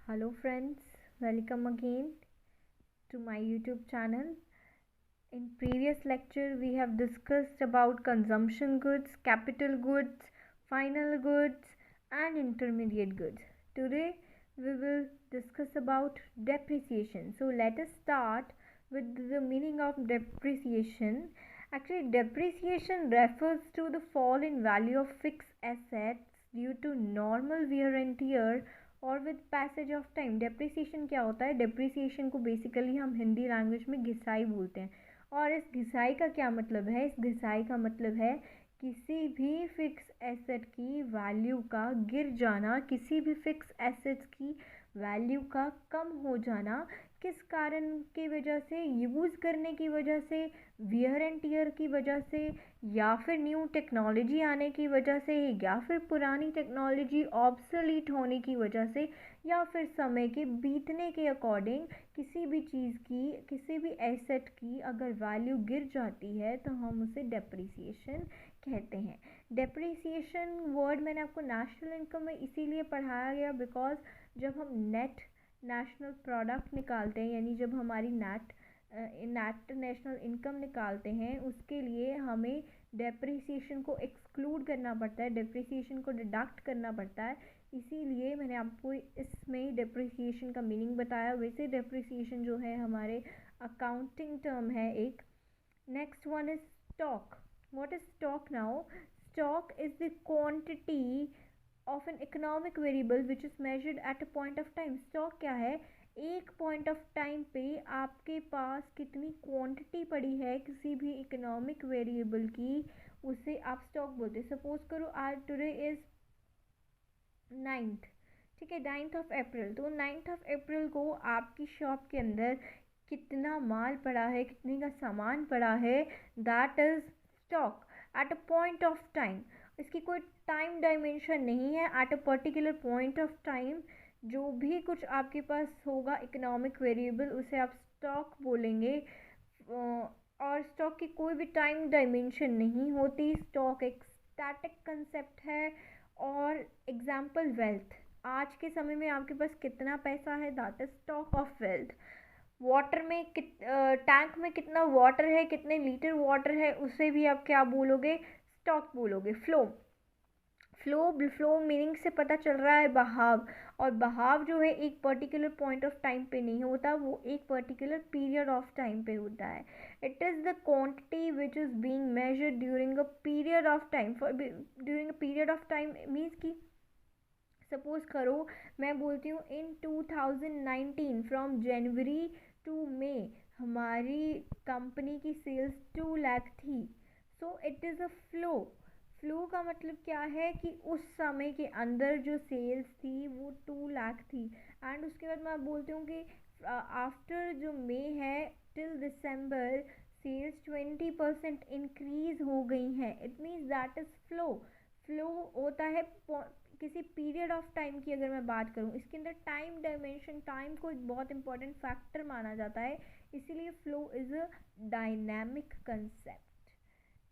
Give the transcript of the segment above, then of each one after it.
Hello friends, welcome again to my YouTube channel. In previous lecture we have discussed about consumption goods, capital goods, final goods and intermediate goods. Today we will discuss about depreciation. So let us start with the meaning of depreciation. Actually, depreciation refers to the fall in value of fixed assets due to normal wear and tear और with passage of time. Depreciation क्या होता है? Depreciation को basically हम Hindi language में घिसाई बोलते हैं. और इस घिसाई का क्या मतलब है? इस घिसाई का मतलब है किसी भी फिक्स एसेट की वैल्यू का गिर जाना, किसी भी फिक्स एसेट्स की वैल्यू का कम हो जाना. किस कारण की वजह से? यूज़ करने की वजह से, वियर एंड टीयर की वजह से, या फिर न्यू टेक्नोलॉजी आने की वजह से, या फिर पुरानी टेक्नोलॉजी ऑब्सोलीट होने की वजह से, या फिर समय के बीतने के अकॉर्डिंग किसी भी चीज़ की, किसी भी एसेट की अगर वैल्यू गिर जाती है तो हम उसे डेप्रिसिएशन कहते हैं. डेप्रिसिएशन वर्ड मैंने आपको नेशनल इनकम में इसीलिए पढ़ाया गया बिकॉज जब हम नेट नेशनल प्रोडक्ट निकालते हैं, यानी जब हमारी नेट नेशनल इनकम निकालते हैं, उसके लिए हमें डेप्रिसिएशन को एक्सक्लूड करना पड़ता है, डेप्रिसिएशन को डिडक्ट करना पड़ता है. इसीलिए मैंने आपको इसमें डेप्रिसिएशन का मीनिंग बताया. वैसे डेप्रिसिएशन जो है हमारे अकाउंटिंग टर्म है एक. Next one is stock. What is stock now? Stock is the quantity of an economic variable which is measured at a point of time. Stock क्या है? एक पॉइंट ऑफ टाइम पे आपके पास कितनी क्वांटिटी पड़ी है किसी भी इकोनॉमिक वेरिएबल की, उसे आप स्टॉक बोलते हैं. सपोज करो आज टुडे इज़ 9th, ठीक है, 9th ऑफ अप्रैल. तो 9th ऑफ अप्रैल को आपकी शॉप के अंदर कितना माल पड़ा है, कितने का सामान पड़ा है, that is stock at a point of time. इसकी कोई टाइम डायमेंशन नहीं है. At a particular point of time जो भी कुछ आपके पास होगा इकोनॉमिक वेरिएबल, उसे आप स्टॉक बोलेंगे. और स्टॉक की कोई भी टाइम डायमेंशन नहीं होती. स्टॉक एक स्टैटिक कंसेप्ट है. और एग्जाम्पल वेल्थ. आज के समय में आपके पास कितना पैसा है, that is stock of wealth. Water में टैंक में कितना वाटर है, कितने लीटर वाटर है, उसे भी आप क्या बोलोगे? स्टॉक बोलोगे. फ्लो मीनिंग से पता चल रहा है बहाव. और बहाव जो है एक पर्टिकुलर पॉइंट ऑफ टाइम पे नहीं होता, वो एक पर्टिकुलर पीरियड ऑफ टाइम पे होता है. It is the quantity which is being measured during a period of time. During a period of time means कि सपोज करो मैं बोलती हूँ इन 2019 फ्रॉम जनवरी टू मई हमारी कंपनी की सेल्स 2 लाख थी. So it is a flow. Flow का मतलब क्या है कि उस समय के अंदर जो सेल्स थी वो 2 लाख थी. एंड उसके बाद मैं बोलती हूँ कि आफ्टर जो मई है टिल दिसंबर सेल्स 20% इंक्रीज हो गई हैं. It means that is flow. Flow होता है किसी पीरियड ऑफ टाइम की. अगर मैं बात करूँ इसके अंदर टाइम डायमेंशन, टाइम को एक बहुत इंपॉर्टेंट फैक्टर माना जाता है, इसीलिए flow is a dynamic concept.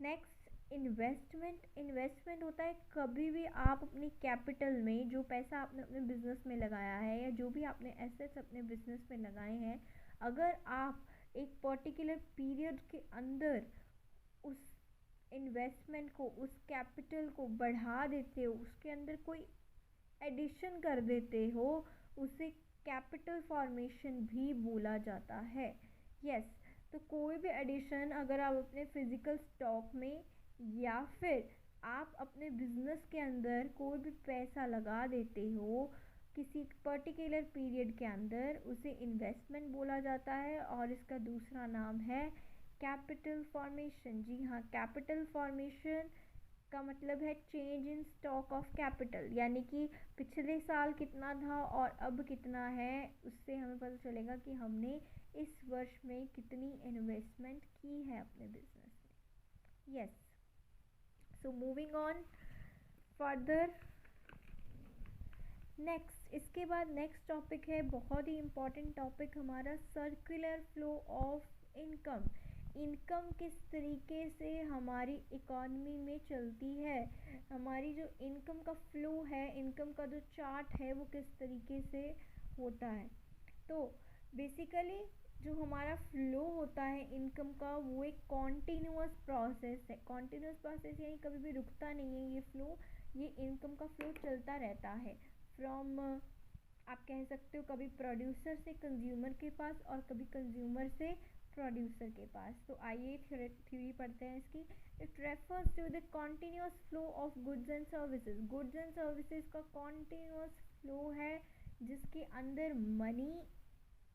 Next investment. Investment होता है कभी भी आप अपनी कैपिटल में जो पैसा आपने अपने बिजनेस में लगाया है या जो भी आपने एसेट्स अपने बिजनेस में लगाए हैं, अगर आप एक पर्टिकुलर पीरियड के अंदर उस इन्वेस्टमेंट को, उस कैपिटल को बढ़ा देते हो, उसके अंदर कोई एडिशन कर देते हो, उसे कैपिटल फॉर्मेशन भी बोला जाता है. यस. तो कोई भी एडिशन अगर आप अपने फिजिकल स्टॉक में या फिर आप अपने बिजनेस के अंदर कोई भी पैसा लगा देते हो किसी पर्टिकुलर पीरियड के अंदर, उसे इन्वेस्टमेंट बोला जाता है. और इसका दूसरा नाम है कैपिटल फॉर्मेशन. जी हाँ, कैपिटल फॉर्मेशन का मतलब है change in stock of capital, यानी कि पिछले साल कितना था और अब कितना है, उससे हमें पता चलेगा कि हमने इस वर्ष में कितनी इन्वेस्टमेंट की है अपने बिजनेस में. Yes. So moving on further. Next, इसके बाद नेक्स्ट टॉपिक है बहुत ही इम्पॉर्टेंट टॉपिक हमारा, circular flow of income. Income किस तरीके से हमारी इकॉनमी में चलती है, हमारी जो इनकम का फ्लो है, इनकम का जो चार्ट है वो किस तरीके से होता है। तो बेसिकली जो हमारा फ्लो होता है इनकम का वो एक कॉन्टीन्यूअस प्रोसेस है। कॉन्टीन्यूअस प्रोसेस यानी कभी भी रुकता नहीं है ये फ्लो, ये इनकम का फ्लो चलता रहता है फ्रॉम, आप कह सकते हो कभी प्रोड्यूसर से कंज्यूमर के पास और कभी कंज्यूमर से प्रोड्यूसर के पास। तो आइए थ्योरी पढ़ते हैं इसकी। It refers to the continuous flow of goods and services. Goods and services का कॉन्टीन्यूअस फ्लो है जिसके अंदर मनी,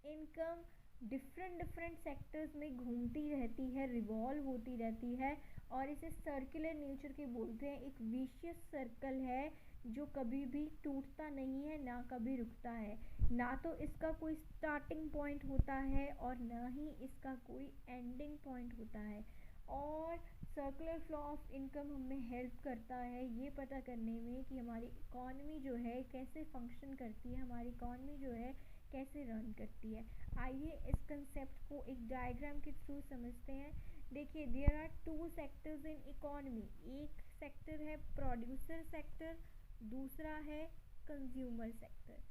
इनकम डिफरेंट सेक्टर्स में घूमती रहती है, रिवॉल्व होती रहती है, और इसे सर्कुलर नेचर के बोलते हैं। एक विशियस सर्कल है जो कभी भी टूटता नहीं है, ना कभी रुकता है। ना तो इसका कोई स्टार्टिंग पॉइंट होता है और ना ही इसका कोई एंडिंग पॉइंट होता है। और सर्कुलर फ्लो ऑफ इनकम हमें हेल्प करता है ये पता करने में कि हमारी इकॉनमी जो है कैसे फंक्शन करती है, हमारी इकॉनमी जो है कैसे रन करती है। आइए इस कंसेप्ट को एक डायग्राम के थ्रू समझते हैं। देखिए, there are two sectors in economy. एक सेक्टर है प्रोड्यूसर सेक्टर, दूसरा है कंज्यूमर सेक्टर।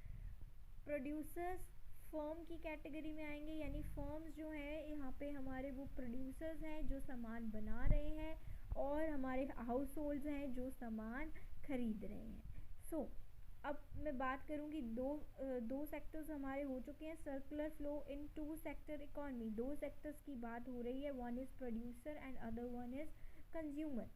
प्रोड्यूसर्स फर्म की कैटेगरी में आएंगे, यानी फर्म्स जो है यहाँ पे हमारे वो प्रोड्यूसर्स हैं जो सामान बना रहे हैं, और हमारे हाउस होल्ड्स हैं जो सामान खरीद रहे हैं। सो अब मैं बात करूँगी दो सेक्टर्स हमारे हो चुके हैं। Circular flow in two sector economy, दो सेक्टर्स की बात हो रही है, one is producer and other one is consumer.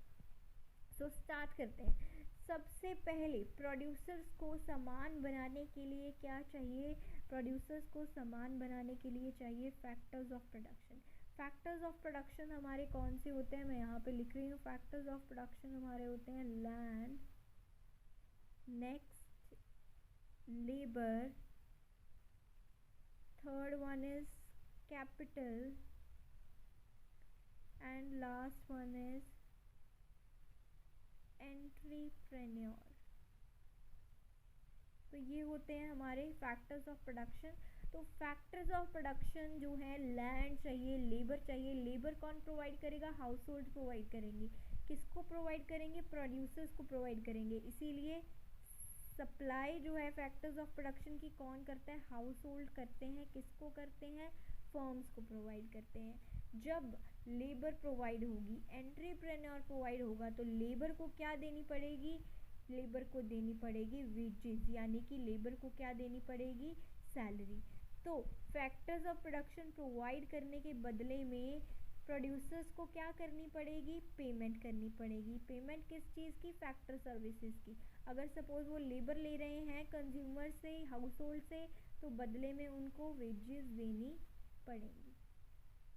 So start करते हैं। सबसे पहले प्रोड्यूसर्स को सामान बनाने के लिए क्या चाहिए? प्रोड्यूसर्स को सामान बनाने के लिए चाहिए factors of production. Factors of production हमारे कौन से होते हैं? मैं यहाँ पे लिख रही हूँ। फैक्टर्स ऑफ प्रोडक्शन हमारे होते हैं land, next labor, third one is capital, and last one is entrepreneur। तो ये होते हैं हमारे फैक्टर्स ऑफ प्रोडक्शन। तो फैक्टर्स ऑफ प्रोडक्शन जो है, लैंड चाहिए, लेबर चाहिए। लेबर कौन प्रोवाइड करेगा? हाउस होल्ड प्रोवाइड करेंगे। किसको प्रोवाइड करेंगे? प्रोड्यूसर्स को प्रोवाइड करेंगे। इसीलिए सप्लाई जो है फैक्टर्स ऑफ प्रोडक्शन की कौन करता है? हाउस होल्ड करते हैं। किसको करते हैं? फर्म्स को प्रोवाइड करते हैं। जब लेबर प्रोवाइड होगी, एंटरप्रेन्योर प्रोवाइड होगा, तो लेबर को क्या देनी पड़ेगी? लेबर को देनी पड़ेगी वेजेस, यानी कि लेबर को क्या देनी पड़ेगी? सैलरी। तो फैक्टर्स ऑफ प्रोडक्शन प्रोवाइड करने के बदले में प्रोड्यूसर्स को क्या करनी पड़ेगी? पेमेंट करनी पड़ेगी। पेमेंट किस चीज़ की? फैक्टर सर्विसेज की। अगर सपोज वो लेबर ले रहे हैं कंज्यूमर से, हाउस होल्ड से, तो बदले में उनको वेजेस देनी पड़ेंगी।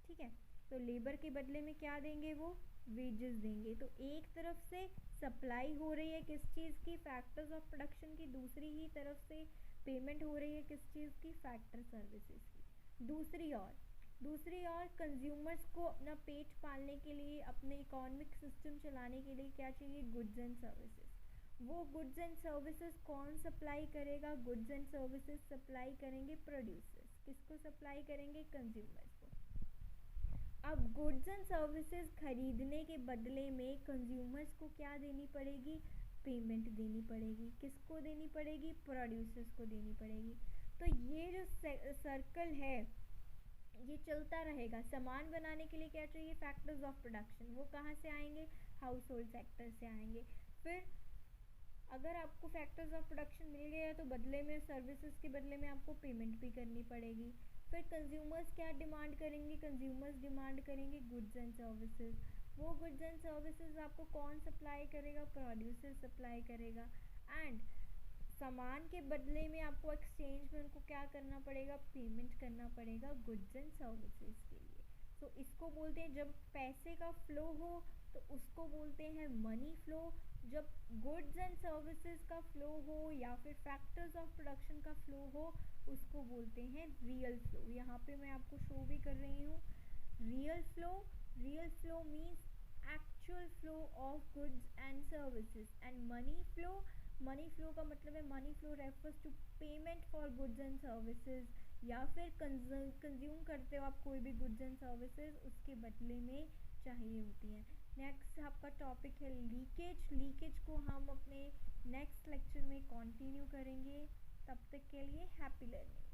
ठीक है, तो लेबर के बदले में क्या देंगे? वो वेजेस देंगे। तो एक तरफ से सप्लाई हो रही है किस चीज़ की? फैक्टर्स ऑफ प्रोडक्शन की। दूसरी ही तरफ से पेमेंट हो रही है किस चीज़ की? फैक्टर सर्विसेज की। दूसरी ओर कंज्यूमर्स को अपना पेट पालने के लिए, अपने इकोनॉमिक सिस्टम चलाने के लिए क्या चाहिए? Goods and services. वो गुड्स एंड सर्विसेज कौन सप्लाई करेगा? गुड्स एंड सर्विसेज सप्लाई करेंगे प्रोड्यूसर्स। किसको सप्लाई करेंगे? कंज्यूमर्स को। अब गुड्स एंड सर्विसेज खरीदने के बदले में कंज्यूमर्स को क्या देनी पड़ेगी? पेमेंट देनी पड़ेगी। किसको देनी पड़ेगी? प्रोड्यूसर्स को देनी पड़ेगी। तो ये जो सर्कल है ये चलता रहेगा। सामान बनाने के लिए क्या चाहिए? Factors of production. वो कहाँ से आएंगे? हाउस होल्ड सेक्टर से आएंगे। फिर अगर आपको फैक्टर्स ऑफ प्रोडक्शन मिल गया है तो बदले में, सर्विसेज के बदले में आपको पेमेंट भी करनी पड़ेगी। फिर कंज्यूमर्स क्या डिमांड करेंगे? कंज्यूमर्स डिमांड करेंगे गुड्स एंड सर्विसेज। वो गुड्स एंड सर्विसेज आपको कौन सप्लाई करेगा? प्रोड्यूसर सप्लाई करेगा। एंड सामान के बदले में आपको एक्सचेंज में उनको क्या करना पड़ेगा? पेमेंट करना पड़ेगा गुड्स एंड सर्विसेज के लिए। तो इसको बोलते हैं, जब पैसे का फ्लो हो तो उसको बोलते हैं मनी फ्लो। जब गुड्स एंड सर्विसेज का फ्लो हो या फिर फैक्टर्स ऑफ प्रोडक्शन का फ्लो हो उसको बोलते हैं रियल फ्लो। यहाँ पे मैं आपको शो भी कर रही हूँ real flow means actual flow of goods and services. And money flow का मतलब है, money flow refers to payment for goods and services, या फिर कंज्यूम करते हो आप कोई भी गुड्स एंड सर्विसेज, उसके बदले में चाहिए होती हैं। नेक्स्ट आपका टॉपिक है लीकेज। लीकेज को हम अपने नेक्स्ट लेक्चर में कंटिन्यू करेंगे। तब तक के लिए हैप्पी लर्निंग।